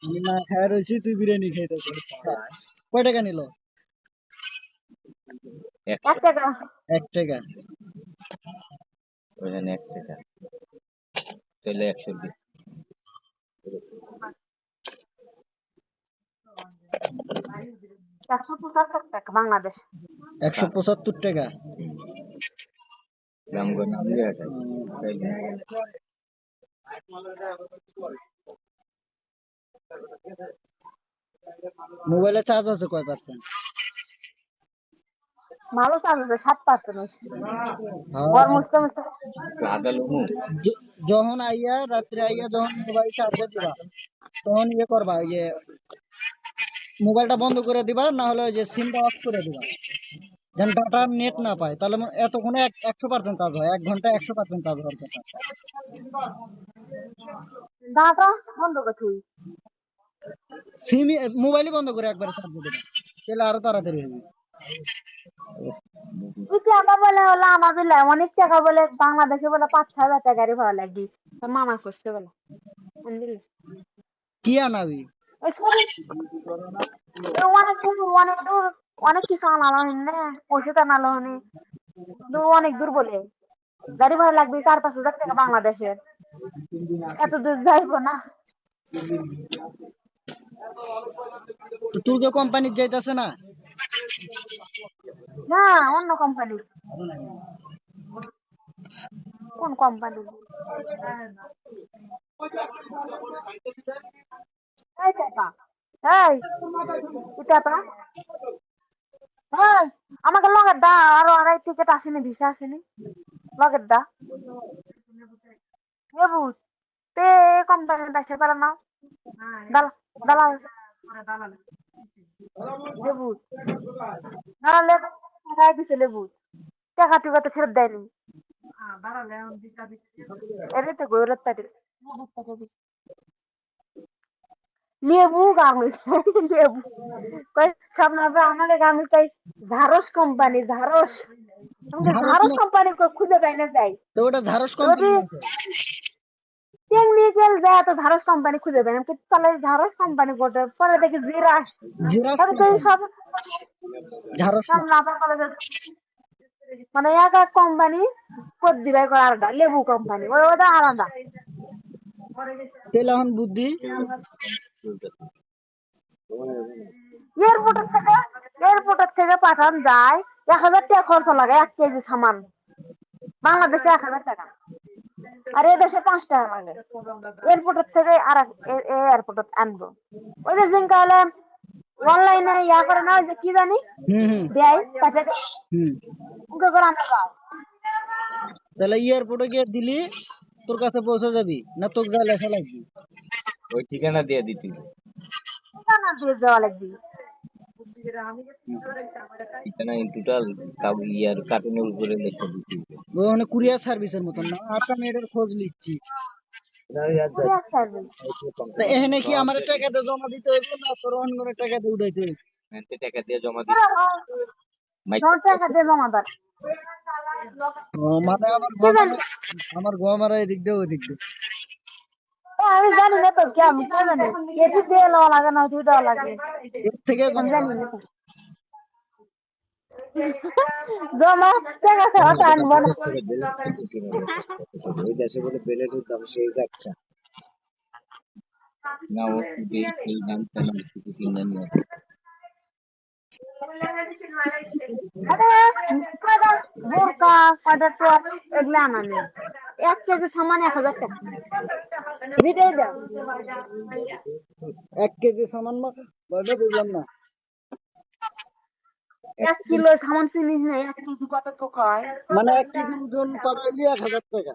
আমি না খায় রয়েছি, তুই বিরিয়ানি খাইতেছিস। কয় টাকা নিল? 1 টাকা। 1 টাকা। ওখানে 1 টাকা তাহলে 100 দিন 175 টাকা বাংলাদেশ। 175 টাকা। দাম করে নাম দিয়ে আছে মোবাইলে চার্জ আছে কয় পার্সেন্ট? ভালো চার্জ আছে 7%। হ্যাঁ, গরম মুছতে মুছতে আদা লমু যখন আইয়া রাত্রে আইয়া যখন মোবাইল চার্জে দিবা, তখন ইয়ে করবা, ইয়ে মোবাইলটা বন্ধ করে দিবা, না হলে ওই যে সিমটা অফ করে দিবা, যেন ডাটা নেট না পায়। তাহলে এতক্ষণে 100% চার্জ হয়, 1 ঘন্টা 100% চার্জ হওয়ার কথা। ডাটা বন্ধ করে থুই। সিম মোবাইলই বন্ধ করে একবারে চার্জে দিবা, তাহলে আরো তাড়াতাড়ি হবে। এই টাকা বলে হলো আমার বেলা অনেক টাকা বলে বাংলাদেশে বলে 5-6 হাজার টাকারই ভাড়া লাগবে। তোর মামা করছে বলে বুঝলি? কি আনাবি? ওই সবই অনেক দূর অনেক দূর অনেক কিছু আনালো না ওষুধ আনালো হনি দূর অনেক দূর বলে গাড়ি ভাড়া লাগবে 4-5 হাজার টাকা বাংলাদেশের। এত দূর যাইবো না। তো তুর্কি কোম্পানি যাইতাছে না? না অন্য কোম্পানি। কোন কোম্পানি? এই টাকা এই টাকা এই আমাকে লগের দা আরো আড়াই টিকিট আসেনি ভিসা আসেনি লগের দা নেবু তে কোম্পানিটা সে পারে না দালাল লেবু দালাল টাকা দিছে লেবু টাকা টুকা তো ফেরত দেয়নি এর তো গৌরব তাকে লেবু গার্মেন্টস লেবু কই সব না আমাদের গার্মেন্টস চাই ঝারস কোম্পানি ঝারস আমাকে ঝাড়স ঝারস কোম্পানি খুঁজে পাই না যাই তো ওটা ঝাড়স কোম্পানি যদি না তো? টেকনিক্যাল যায় তো ঝারস কোম্পানি খুঁজে পাই না তো তাহলে ঝারস কোম্পানি করতে পরে দেখি জিরাস জিরাস তবে তো কোম্পানি, সব ঝাড়স সব না। না কলেজে মানে এক এক কোম্পানি করে দিবে আলাদা লেবু কোম্পানি ওটা আলাদা তেল এখন বুদ্ধি। এয়ারপোর্টের থেকে পাঠান যায় 1,000 টাকা খরচ লাগে 1 কেজি সামান বাংলাদেশে 1,000 টাকা আর এদেশে 5 টাকা লাগে এয়ারপোর্টের থেকে আর এয়ারপোর্টে আনবো ওই যে জিঙ্কালে অনলাইনে ইয়া করে না ওই যে কি জানি হুম হুম দেয় পাঠাতে হুম। ওকে করে আনবা তাহলে এয়ারপোর্টে গিয়ে দিলি তোর কাছে পৌঁছে যাবি, না তোকে যা লেখা লাগবে? ওই ঠিকানা দিয়ে দিতে না দিয়ে দেওয়া লাগবে ঠিকানা ইন টোটাল ইয়ার কার্টুনের উপরে লেখা দিতে ওখানে কুরিয়ার সার্ভিসের মতন না? আচ্ছা আমি এটার খোঁজ নিচ্ছি। কুরিয়ার সার্ভিস তা এখানে কি আমার টাকাতে জমা দিতে হইব, না তোর অন্য করে টাকাতে উঠাইতে হইব? টাকা দিয়ে জমা দিতে তোমার টাকা দিয়ে জমাদার মানে কি জানি আমার গমারা এদিক দিয়ে ওই দিক দিয়ে। আমি জানি না তো কি আমি কি জানি এটি দিয়ে দেওয়া লাগে না ওটি দেওয়া লাগে এর থেকে আমি জমা জানি না জমা টাকা ছাড়া তো আনবো না ওই দেশে বলে প্লেটের দাম সেই যাচ্ছে না ও এই দাম তেমন কিছু কিনে নিয়ে আরে বোরকা কয়টা টপ এগুলা আনা নেই 1 কেজি সামান 1,000 টাকা যেটাই দাও 1 কেজি সামান বলতে বুঝলাম না। 1 কিলো সামান চিনিস না 1 কেজি কত তো কয় মানে 1 কেজি ওজন পাঠাইলি 1,000 টাকা।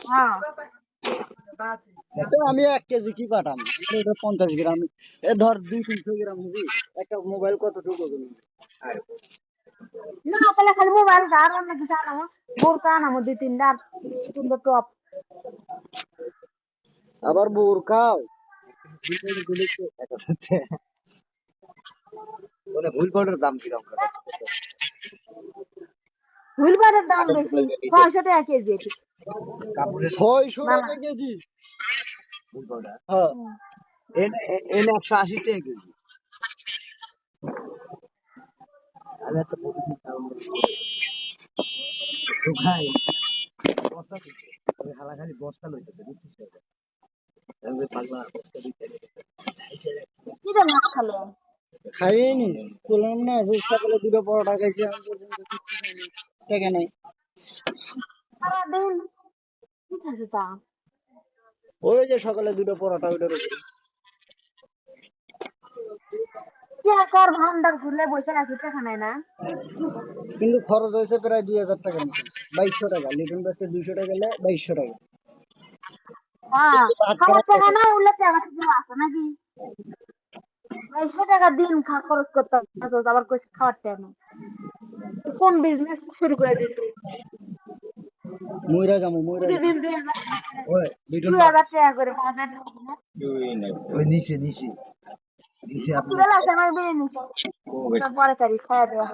হ্যাঁ তো আমি 1 কেজি কি পাঠাম, আমার এটা 50 গ্রাম, এ ধর 200-300 গ্রাম হবি। একটা মোবাইল কতটুকু হবে? না তাহলে খালি মোবাইল আর অন্য কিছু আনামো বোরকা আনামো 2-3টা টপ আবার বোরকাও মানে হুইল পাউডার দাম কিরকম? হুইলবারের দাম বেশি 600 টাকা কেজি এটি 600 বাংলা টাকা কেজি? হ্যাঁ এনে 180 টাকা কেজি। আমি একটা প্রতিদিন তো ভাই বস্তা থেকে ওই হালা খালি বস্তা লইতেছে বুঝছিস তো? আমি পাগলা বস্তা দিতে কি রে না খালে খাইনি, বললাম না যে সকালে দুটো পরোটা খাইছি, আমি পর্যন্ত কিচ্ছু খাইনি, টাকা নাই। সারাদিন কি খাইছে তা ওই যে সকালে দুটো পরোটা, ওইটার উপরে। কি একার ভান্ডার খুলে বসে আছে টাকা নাই না কিন্তু খরচ হয়েছে প্রায় 2000 টাকার মতন। 2200 টাকা, লিটন বাসকে 200 টাকা গেলে 2200 টাকা। হ্যাঁ ভাত খাওয়ার খাওয়া টাকা নাই উল্লে টাকা ঠিক আছে নাকি 200 টাকা দিন খরচ করতে হবে আবার কইছে খাওয়ার টাকা নাই কোন বিজনেস শুরু করে দিছিস ময়রা যাবো, ময়রা যাবো। প্রতিদিন ওই লিটন 2000 টাকা করে বাজার দুই নিচে নিচে নিচে আপনি বেলা আছে আমার বিয়ে নিচ্ছে পরে চারি খাওয়া দেওয়া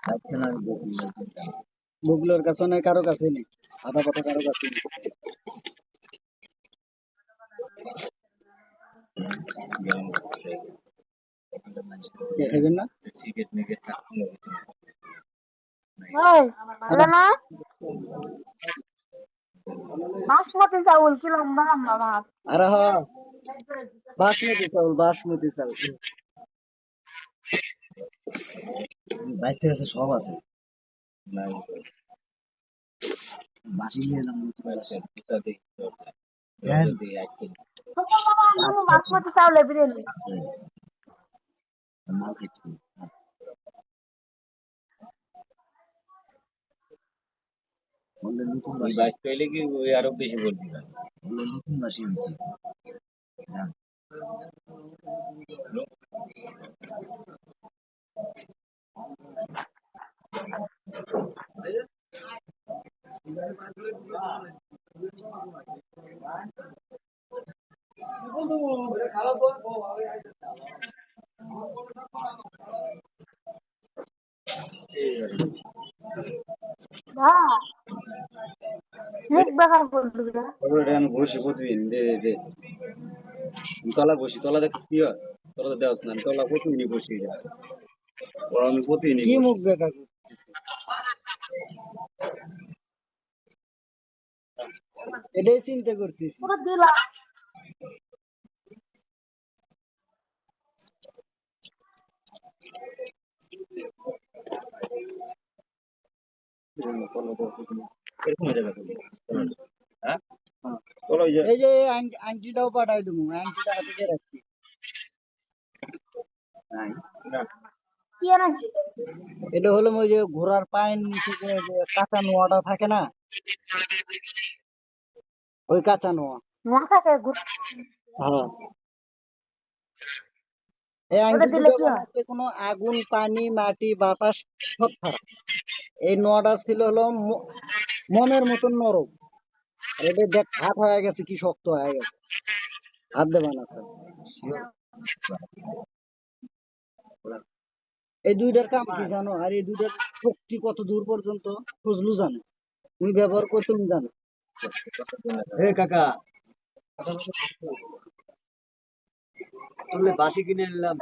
যাচ্ছেন আমি বগুলোর কাছে নাই, কারো কাছে নেই, আধা পাতা কারো কাছে নেই। দেখাবেন না? সিগারেট মিগারেট ওই হলো না বাসমতি চাউল কি লম্বা লম্বা ভাত আরে হ্যাঁ, বাসমতি চাউল, বাসমতি চাউল। বাইশ আছে সব আছে নাই বাসি নিয়ে এলাম সাথে দেন যদি একদিন বাসমতি চাউলে বিরিয়ানি আছে মাল খাচ্ছি বললে নতুন ওই বাসি বাইশ কইলে কি ওই আরো বেশি বলবি না বললে নতুন বাসি আনছি যান ভাত মুখ বেকার করবি না তারপরে আমি বসি প্রতিদিন দে দে দে আমি তলা বসি তলা দেখছিস কি হয় তলা তো দেওয়াস না আমি তলা প্রতিদিনই বসি ওরা আমি প্রতিদিনই কি বসি মুখ বেকার করছিস? এটাই চিন্তা করতেছি। পুরো দিলা তলা বসি এরকম জায়গা থেকে হ্যাঁ তলা ওই যে এই যে আংটিটাও পাঠাই দেবো, আংটিটা হাতে দিয়ে রাখছি। নাই না কি এনেছি এটা হলো ওই যে ঘোড়ার পায়ের নিচে যে কাঁচা নোয়াটা থাকে না, ওই কাঁচা নোয়া। না থাকে হ্যাঁ, এই ওটা আংটি দিলে দুটো কি হয় বানাতে কোনো আগুন, পানি, মাটি, বাতাস সব ছাড়া। এই নোয়াটা ছিল হলো মনের মতন নরম। আর এটা দেখ হাত হয়ে গেছে, কি শক্ত হয়ে গেছে, হাত দিয়ে বানাতে। এই দুইটার কাম কি জানো? আর এই দুইটার শক্তি কত দূর পর্যন্ত ফজলু জানে, তুমি ব্যবহার করতে তুমি জানো। হে কাকা তাহলে বাসি কিনে নিলাম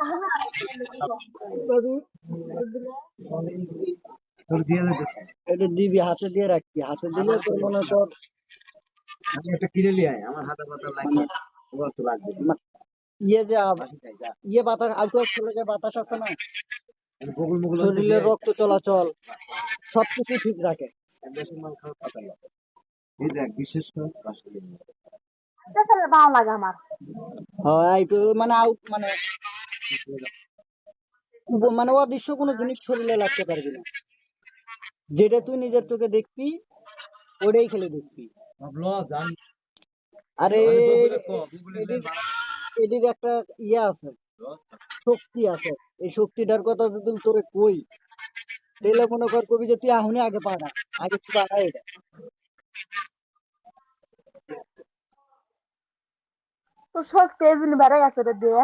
তোর দিয়ে দিতেছি এটা দিবি, হাতে দিয়ে রাখবি, হাতে দিলে তোর মনে কর আমি একটা কিনে নিয়ে আয় আমার হাতে পাতা লাগবে মানে তোমার তো লাগবে ইয়ে যে বাসি খাই যা ইয়ে বাতাস, আউটওয়ার্ড চলে যে বাতাস আছে না, বকুল মুকুল অন্য শরীরের দিয়ে রক্ত চলাচল সবকিছু ঠিক রাখে। দেশের মাল খাওয়ার কথা না এই দেখ বিশেষ করে বাসি কিনে নিয়ে তাহলে ভালো লাগে আমার হয় একটু মানে আউট মানে মানে অদৃশ্য কোনো জিনিস শরীরে লাগতে পারবি না, যেটা তুই নিজের চোখে দেখবি ওটাই খেলে দেখবি। ভাবলো জান আরে মানে বকুলে ক বকুলে এটির এটির একটা ইয়ে আছে, শক্তি আছে। এই শক্তিটার কথা যদি তোরে কই, তাহলে মনে কর কবি যে তুই আহুনি আগে পাঠা, আগে তুই পাঠা এটা। তো সব তেজ বেড়ে গেছে রে দিয়ে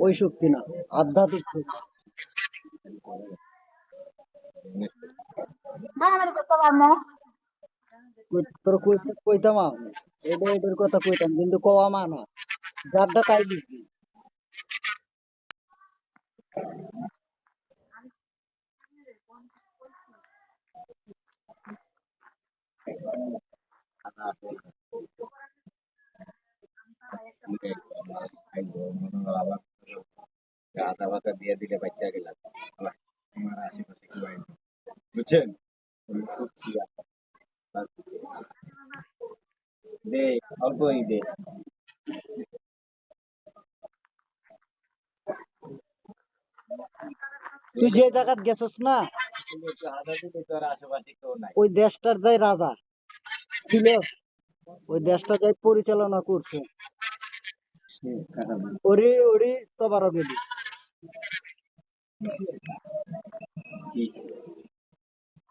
ওই শক্তি না, আধ্যাত্মিক শক্তি। মারামারি করতে পারবো তোর কইতাম আমি এটার কথা কইতাম কিন্তু কওয়া মানা যারটা তাই বুঝবি। আধা ভাতা দিয়ে দিলে বাচ্চা গেলাম আমার আশেপাশে কি হয় বুঝছেন আমি খুঁজছি দে অল্পই দে তুই যে জায়গাত গেছস না একটু আধা দিলে তো আর আশেপাশে কেউ নাই ওই দেশটার যাই রাজা ছিল ওই দেশটা যাই পরিচালনা করছে ওরে ওরে তবারও গেলি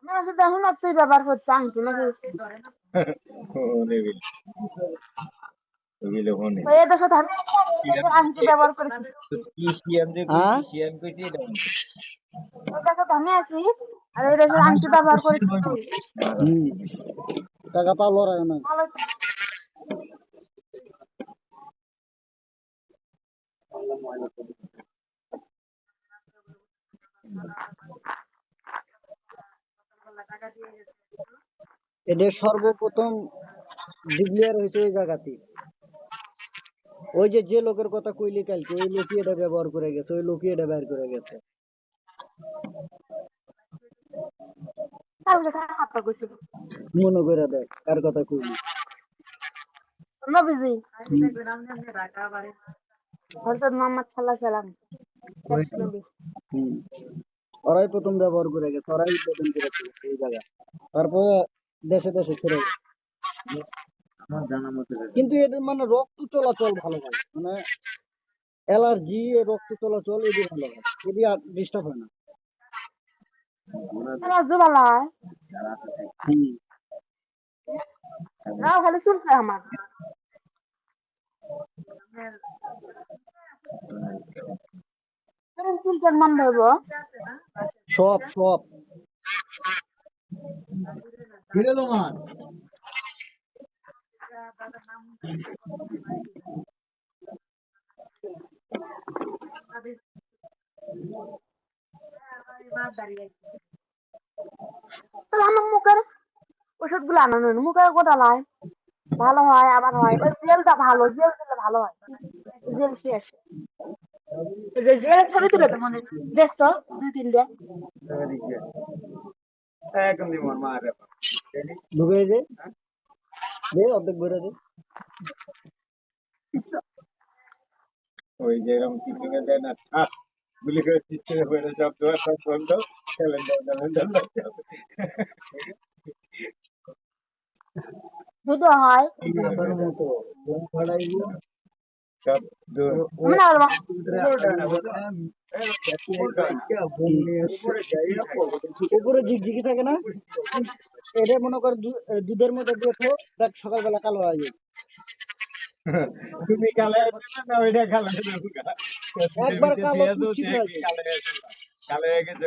না শুধু এখন হচ্ছে ব্যবহার করছে আংটি নাকি ওই দেশে থাকে এদেশের আংটি ব্যবহার করেছি হ্যাঁ ওই দেশে আমি আছি আর এই দেশের আংটি ব্যবহার করেছি হম টাকা পাওয়ার লড়াই না ভালো তো। এদের সর্বপ্রথম ডিক্লেয়ার হয়েছে ওই জায়গাতে ওই যে লোকের কথা কইলি কালকে ওই লোকই এটা ব্যবহার করে গেছে ওই লোকই এটা বের করে গেছে কালকে সারা হাতটা গুছি মনে করে দেখ কার কথা কইলি নবীজি হযরত মুহাম্মদ সাল্লাল্লাহু আলাইহি সাল্লাম শেষ নবী হম ওরাই প্রথম ব্যবহার করে গেছে ওরাই উদ্বোধন করেছে এই জায়গা তারপরে দেশে দেশে ছেড়ে গেছে। আমার জানা মতে কিন্তু এদের মানে রক্ত চলাচল ভালো হয় মানে অ্যালার্জি রক্ত চলাচল এদের ভালো হয় এদের আর ডিস্টার্ব হয় না এরা জুবালায় হম না খালি শুন খায় আমার শুন কেন মন ধরবো সব সব তো আমার মুখের ওষুধ গুলো আনানো মুখের গোটালায় ভালো হয় আবার হয় ওই জেলটা ভালো জেল দিলে ভালো হয় জেল শেষ ওই যে জেলের ছবি তুলে তো মনে দেখতো 2-3 একদম দিব মা রে ঢুকে যে দে অর্ধেক ভরে দে ওই যে এরকম টিফিন দেয় না গুলি করে সিস্টেমে পড়ে সব দোয়া সব বন্ধ ক্যালেন্ডার ভিডিও হয় আসার মতো বোম ফাড়াইবো সব মনে হলো উপরে ঝিকঝিকি থাকে না এটা মনে কর দুধের মধ্যে দিয়ে তো দেখ সকালবেলা কালো হয়ে যাবে তুমি কালে না ওইটা কালে একবার কালো কুচিত হয়ে যাবে কালে হয়ে গেছে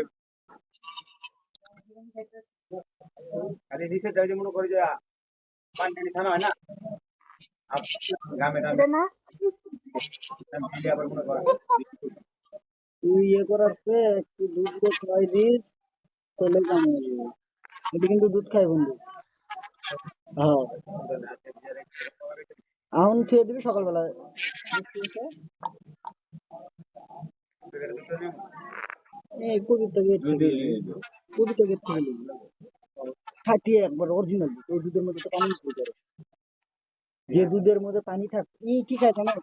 খালি নিচে যাই মনে করি যে পানি টানি ছানা হয় না গ্রামে এটা না মিলে আবার মনে কর তুই ইয়ে করার চেয়ে একটু দুধ দিয়ে খাওয়াই দিস তাহলে কেমন হবে এটা কিন্তু দুধ খাই বন্ধু হ্যাঁ এখন খেয়ে দিবি সকালবেলা এই কবিতা গেট থেকে কবিতা গেট থেকে নিবি খাটিয়ে একবার অরিজিনাল দুধ ওই দুধের মধ্যে তো পানি মিশিয়ে করে যে দুধের মধ্যে পানি থাক কি খায় জানো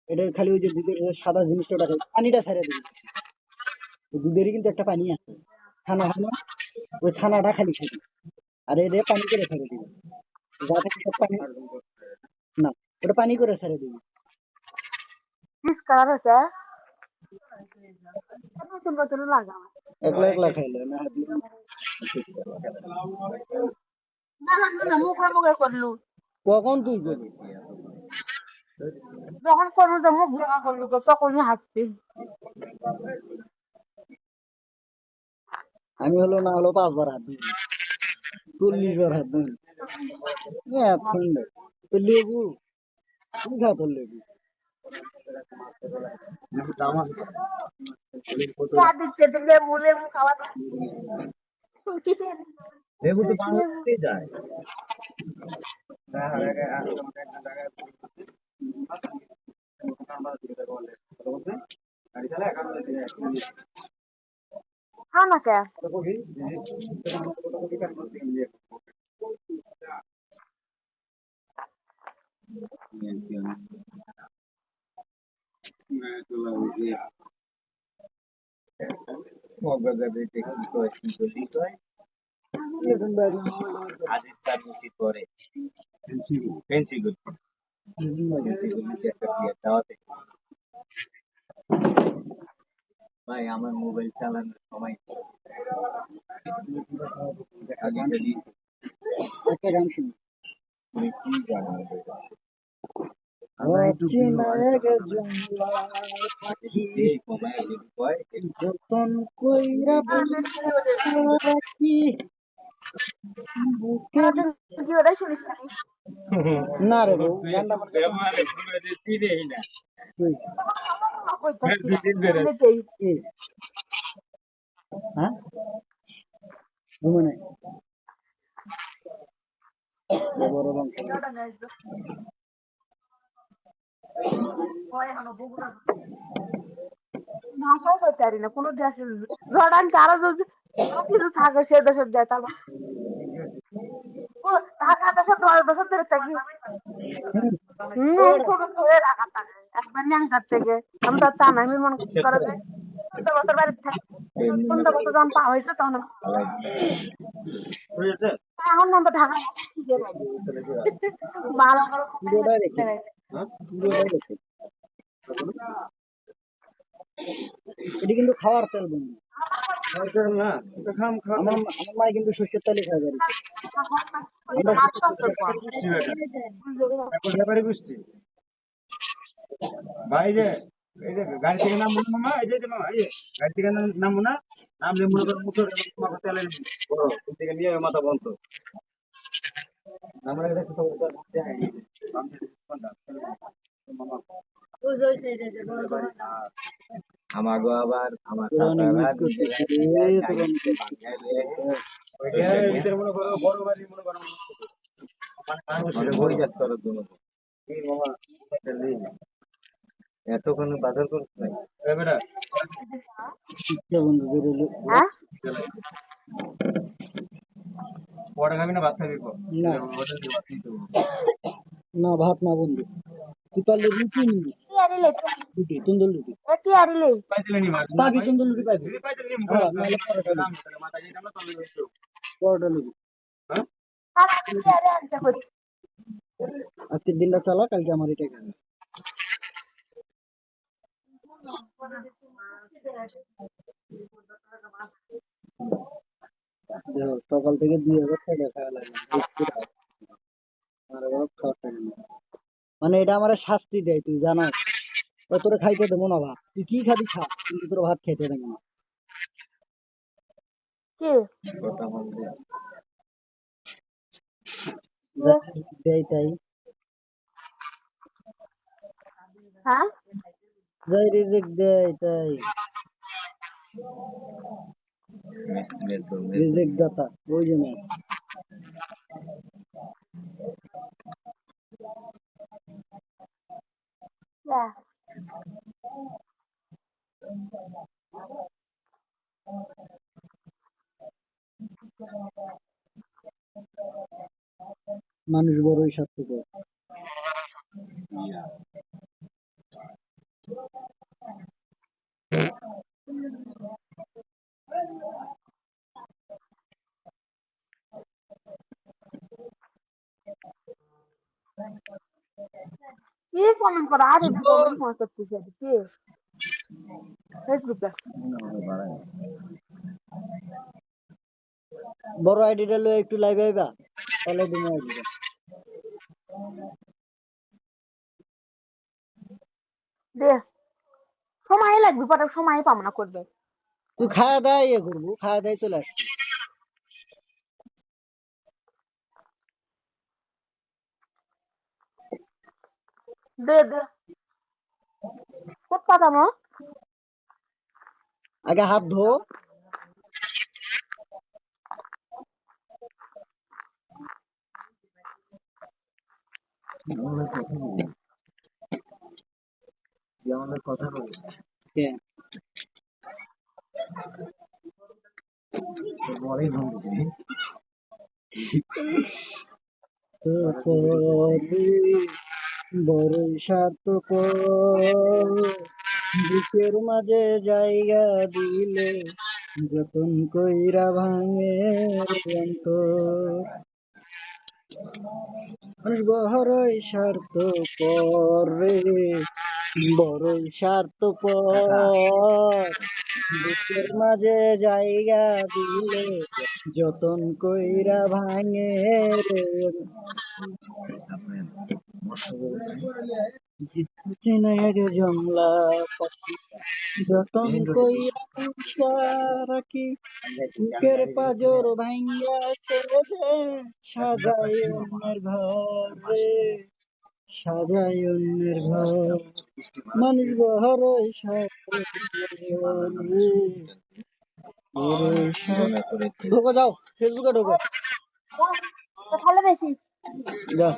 এটা খালি ওই যে দুধের যে সাদা জিনিসটা ওটা খায় পানিটা ছেড়ে দিবি ওই দুধেরই কিন্তু একটা পানি আছে ছানা হয় না ওই ছানাটা খালি খাবি আর এটা পানি করে ছেড়ে দিবি যা থেকে সব পানি না ওটা পানি করে ছেড়ে দিবি কিস কালার আছে নতুন নতুন লাগা একলা একলা খাইলে না না না না মুখে মুখে করলু কখন তুই করবি যখন করলু তো মুখ ভাঙা করলু তো তখনই হাসছি আমি হলো না হলো 5 বার হাত ধুই 40 বার হাত ধুই ঠান্ডা তো লেবু কি খা তোর লেবু দাম আছে কত চা দিচ্ছে যে লেবু লেবু খাওয়া লেবু তো লেবু বাংলাদেশে যায় খাও না কে আজিজ তার মুখে করে ফেন্সি গুড একটা বিয়ে দাওয়াতে ভাই আমার মোবাইল চালানোর সময় আগে যদি একটা গান শুনি তুমি কি জানো অচেনা এক জঙ্গলার পাখি এই কমায় যদি কয় যতন কইরা রাখি বুকের কি ওটা শুনিস না না রে বউ গানটা আমার কাছে ব্যবহারে পুরো চিনেই না কই? এমনিতেই কি? হ্যাঁ ঘুমে নাই বড় বংশ ভাষাও করতে পারি না কোনো দেশে জর্ডান চারা যদি কিছু থাকে সে দেশের যায় তাহলে ঢাকা দেশে 10 বছর ধরে থাকি ছোট করে ঢাকা থাকে একবার ন্যাংটার থেকে আমি তো চা না আমি মনে করে যে 14 বছর বাড়িতে থাকি 15 বছর যখন পা হয়েছে তখন এখন মনে ঢাকা শিখে যাই ভালো করে পুরোটাই রেখে পুরোটাই রেখে এটি কিন্তু খাওয়ার তেল বন্ধু না এটা খাম খাম আমার মা কিন্তু সর্ষের তেলে খায় বাড়িতে আমরা বুঝছি বেটা এখন ব্যাপারে বুঝছি ভাই যে এই যে গাড়ি থেকে নামবো না মামা এই যে মামা এই যে গাড়ি থেকে নামবো না নামলে মনে করো মুসর এবং তোমাকে তেলের বড় ওই থেকে নিয়ে মাথা বন্ধ আমরা এটা ছোট বড় মামা আমাগো আবার আমার পুরানি চাচারা মিট করতেছি রে তোরা ওইটা ভিতরে মনে করো বড় বাড়ি মনে করো মানে বই যাত করার জন্য এই মামা এতক্ষণ বাজার করছ নাই এ বেটা শিক্ষা বন্ধু বেরোলো হ্যাঁ বড় খাবি না ভাত খাবি কো না না ভাত না বন্ধু তুই পারলে রুটি নিস টিয়ারিলে রুটি তন্দুর রুটি টিয়ারিলে পাইছিলে নি মার পাবি তন্দুর রুটি পাবি যদি পাইছিলে নি হ্যাঁ নাহলে পরোটা নাম লুবি মাথা যেটা আমরা তলে পরোটা লুবি হ্যাঁ টিয়ারে আনতে করি আজকের দিনটা চালা কালকে আমার এটা খাবে দেখো সকাল থেকে 2000 টাকা খাওয়া লাগলো আর বাবা খাওয়ার টাকা নেই। মানে এটা আমার শাস্তি দেয় তুই জানাস তোরা খাইতে দেবো না ভাত তুই কি খাবি খা কিন্তু তোর ভাত খাইতে দেবো না কি কথা বলতে দেয় তাই হ্যাঁ যাই রিজেক্ট দেয় তাই রিজেক্ট দাতা ওই যে ম্যাচ হ্যাঁ মানুষ বড়ই স্বার্থপর কি কমেন্ট করা আরে কমেন্ট করতেছে কি ফেসবুকে বড় আইডিটা লয়ে একটু লাইভ আইবা তাহলে তুমি আইবা দে সময় লাগবে পরে সময় পাবো না করবে তুই খাওয়া দাওয়া ইয়ে করবো খাওয়া দাওয়াই চলে আসবি দে দে কোথা দামো আগে হাত ধো। আমাদের কথা বলি কে? পরেই ফোন করছি বড়ই স্বার্থপর, বুকের মাঝে জায়গা দিলে যতন কইরা ভাঙে অন্তর। মানুষ বড়ই স্বার্থপর রে, বড়ই স্বার্থপর, বুকের মাঝে জায়গা দিলে যতন কইরা ভাঙে রে। আগে জংলা পাখি যতন কইরা পুষা রাখি, বুকের পাজর ভাঙ্গা করে দে, সাজাই অন্যের ঘর রে, সাজাই অন্যের ঘর। মানুষ বড়ই স্বার্থপর রে, বড়ই ঢোকো, যাও ফেসবুকে ঢোকো। তো ফেলে বেশি যা।